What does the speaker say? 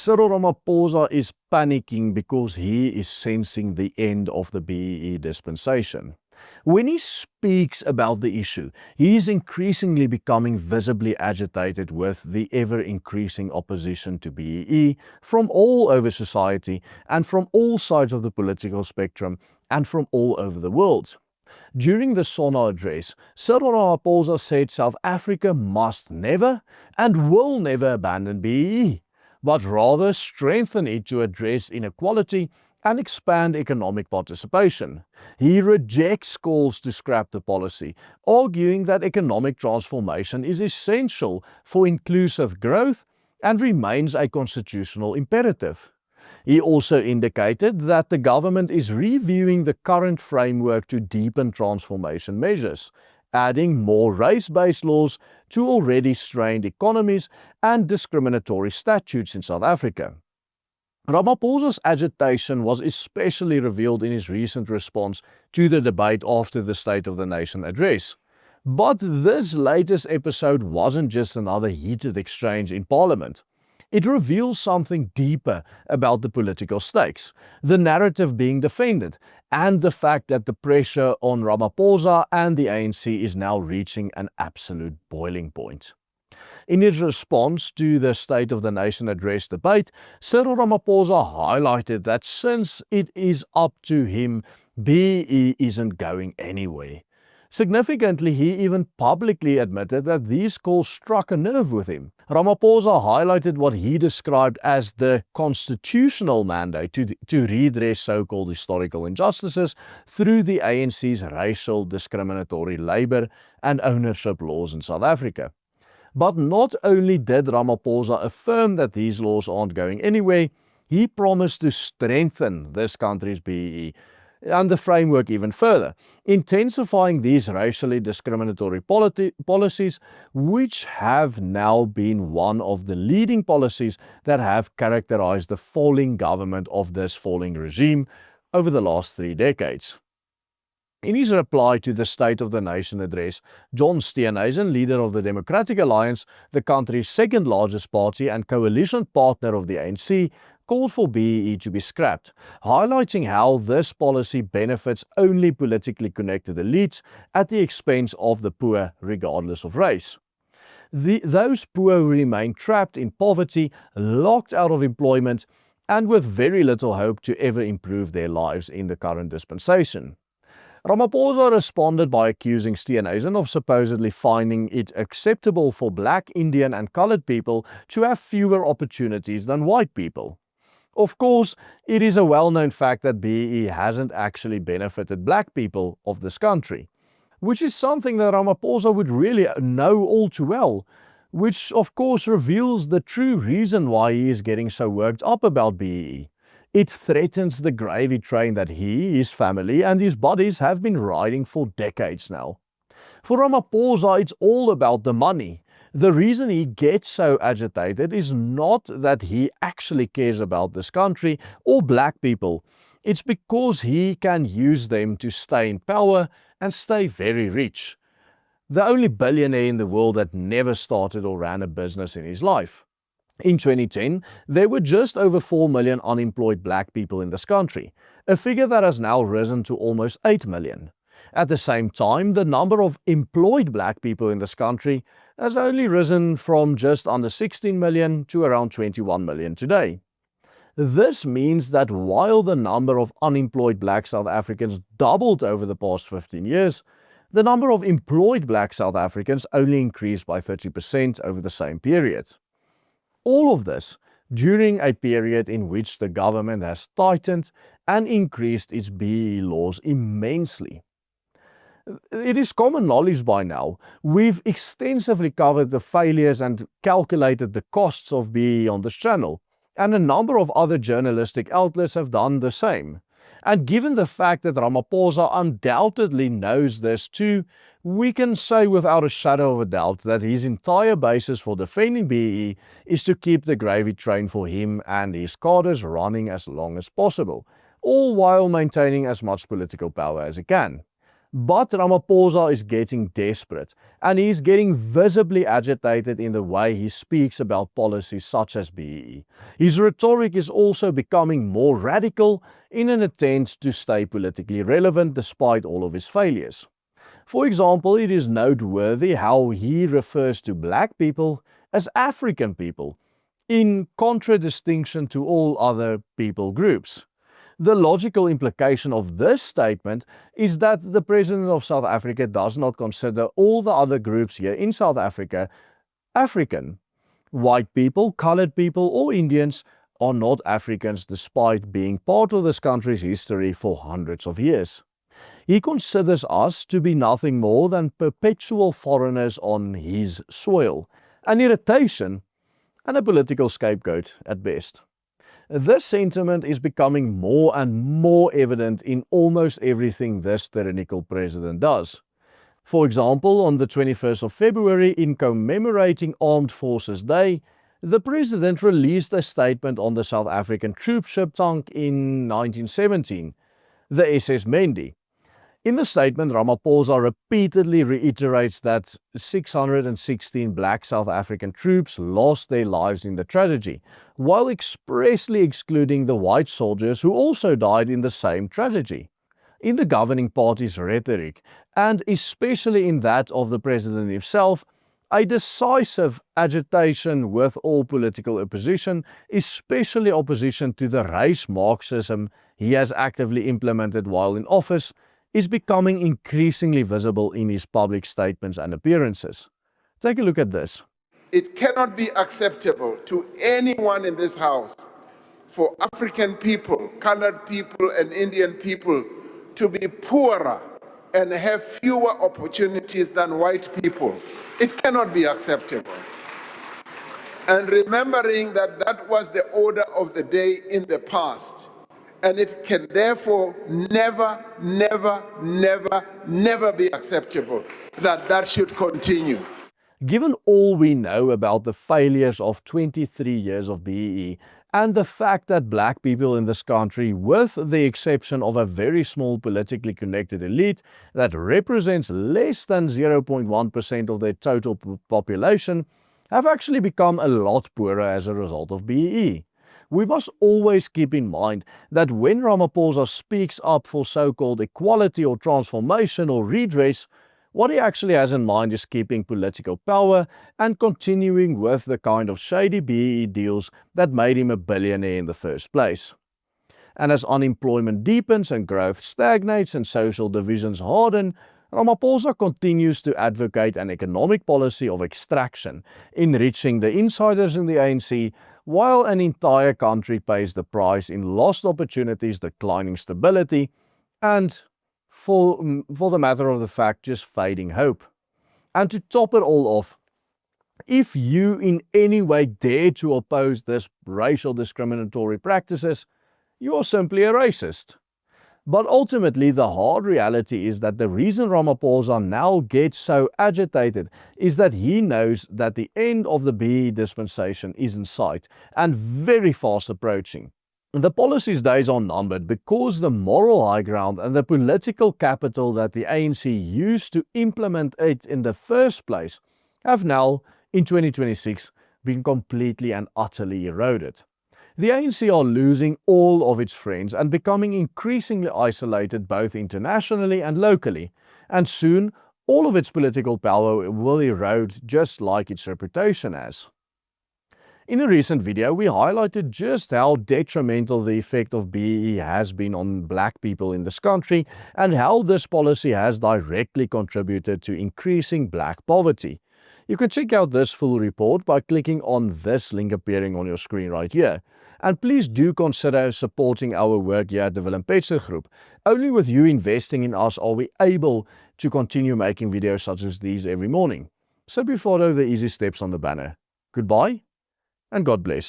Cyril Ramaphosa is panicking because he is sensing the end of the BEE dispensation. When he speaks about the issue, he is increasingly becoming visibly agitated with the ever-increasing opposition to BEE from all over society and from all sides of the political spectrum and from all over the world. During the SONA address, Cyril Ramaphosa said South Africa must never and will never abandon BEE, but rather strengthen it to address inequality and expand economic participation. He rejects calls to scrap the policy, arguing that economic transformation is essential for inclusive growth and remains a constitutional imperative. He also indicated that the government is reviewing the current framework to deepen transformation measures, adding more race-based laws to already strained economies and discriminatory statutes in South Africa. Ramaphosa's agitation was especially revealed in his recent response to the debate after the State of the Nation address. But this latest episode wasn't just another heated exchange in Parliament. It reveals something deeper about the political stakes, the narrative being defended, and the fact that the pressure on Ramaphosa and the ANC is now reaching an absolute boiling point. In his response to the State of the Nation address debate, Cyril Ramaphosa highlighted that since it is up to him, BEE isn't going anywhere. Significantly, he even publicly admitted that these calls struck a nerve with him. Ramaphosa highlighted what he described as the constitutional mandate to redress so-called historical injustices through the ANC's racial discriminatory labour and ownership laws in South Africa. But not only did Ramaphosa affirm that these laws aren't going anywhere, he promised to strengthen this country's BEE and the framework even further, intensifying these racially discriminatory policies, which have now been one of the leading policies that have characterized the falling government of this falling regime over the last 3 decades. In his reply to the State of the Nation address, John Steenhuisen, leader of the Democratic Alliance, the country's second largest party and coalition partner of the ANC, called for BEE to be scrapped, highlighting how this policy benefits only politically connected elites at the expense of the poor, regardless of race. Those poor who remain trapped in poverty, locked out of employment, and with very little hope to ever improve their lives in the current dispensation. Ramaphosa responded by accusing Steenhuisen of supposedly finding it acceptable for black, Indian and coloured people to have fewer opportunities than white people. Of course, it is a well-known fact that BEE hasn't actually benefited black people of this country, which is something that Ramaphosa would really know all too well, which of course reveals the true reason why he is getting so worked up about BEE. It threatens the gravy train that he, his family and his buddies have been riding for decades now. For Ramaphosa, it's all about the money. The reason he gets so agitated is not that he actually cares about this country or black people. It's because he can use them to stay in power and stay very rich. The only billionaire in the world that never started or ran a business in his life. In 2010, there were just over 4 million unemployed black people in this country, a figure that has now risen to almost 8 million. At the same time, the number of employed black people in this country has only risen from just under 16 million to around 21 million today. This means that while the number of unemployed black South Africans doubled over the past 15 years, the number of employed black South Africans only increased by 30% over the same period. All of this during a period in which the government has tightened and increased its BEE laws immensely. It is common knowledge by now. We've extensively covered the failures and calculated the costs of BEE on this channel, and a number of other journalistic outlets have done the same. And given the fact that Ramaphosa undoubtedly knows this too, we can say without a shadow of a doubt that his entire basis for defending BEE is to keep the gravy train for him and his cadres running as long as possible, all while maintaining as much political power as he can. But Ramaphosa is getting desperate, and he's getting visibly agitated in the way he speaks about policies such as BEE. His rhetoric is also becoming more radical in an attempt to stay politically relevant despite all of his failures. For example, it is noteworthy how he refers to black people as African people, in contradistinction to all other people groups. The logical implication of this statement is that the President of South Africa does not consider all the other groups here in South Africa African. White people, colored people, or Indians are not Africans despite being part of this country's history for hundreds of years. He considers us to be nothing more than perpetual foreigners on his soil, an irritation and a political scapegoat at best. This sentiment is becoming more and more evident in almost everything this tyrannical president does. For example, on the 21st of February, in commemorating Armed Forces Day, the president released a statement on the South African troop ship sunk in 1917, the SS Mendi. In the statement, Ramaphosa repeatedly reiterates that 616 black South African troops lost their lives in the tragedy, while expressly excluding the white soldiers who also died in the same tragedy. In the governing party's rhetoric, and especially in that of the president himself, a decisive agitation with all political opposition, especially opposition to the race Marxism he has actively implemented while in office, is becoming increasingly visible in his public statements and appearances. Take a look at this. It cannot be acceptable to anyone in this House for African people, colored people, and Indian people to be poorer and have fewer opportunities than white people. It cannot be acceptable. And remembering that that was the order of the day in the past, and it can therefore never, never, never, never be acceptable that that should continue. Given all we know about the failures of 23 years of BEE and the fact that black people in this country, with the exception of a very small politically connected elite that represents less than 0.1% of their total population, have actually become a lot poorer as a result of BEE. We must always keep in mind that when Ramaphosa speaks up for so-called equality or transformation or redress, what he actually has in mind is keeping political power and continuing with the kind of shady BEE deals that made him a billionaire in the first place. And as unemployment deepens and growth stagnates and social divisions harden, Ramaphosa continues to advocate an economic policy of extraction, enriching the insiders in the ANC, while an entire country pays the price in lost opportunities, declining stability, and, for the matter of the fact, just fading hope. And to top it all off, if you in any way dare to oppose this racial discriminatory practices, you are simply a racist. But ultimately, the hard reality is that the reason Ramaphosa now gets so agitated is that he knows that the end of the BEE dispensation is in sight and very fast approaching. The policy's days are numbered because the moral high ground and the political capital that the ANC used to implement it in the first place have now, in 2026, been completely and utterly eroded. The ANC are losing all of its friends and becoming increasingly isolated both internationally and locally, and soon all of its political power will erode just like its reputation has. In a recent video, we highlighted just how detrimental the effect of BEE has been on black people in this country and how this policy has directly contributed to increasing black poverty. You can check out this full report by clicking on this link appearing on your screen right here. And please do consider supporting our work here at the Willem Petzer Group. Only with you investing in us are we able to continue making videos such as these every morning. Simply follow the easy steps on the banner. Goodbye and God bless.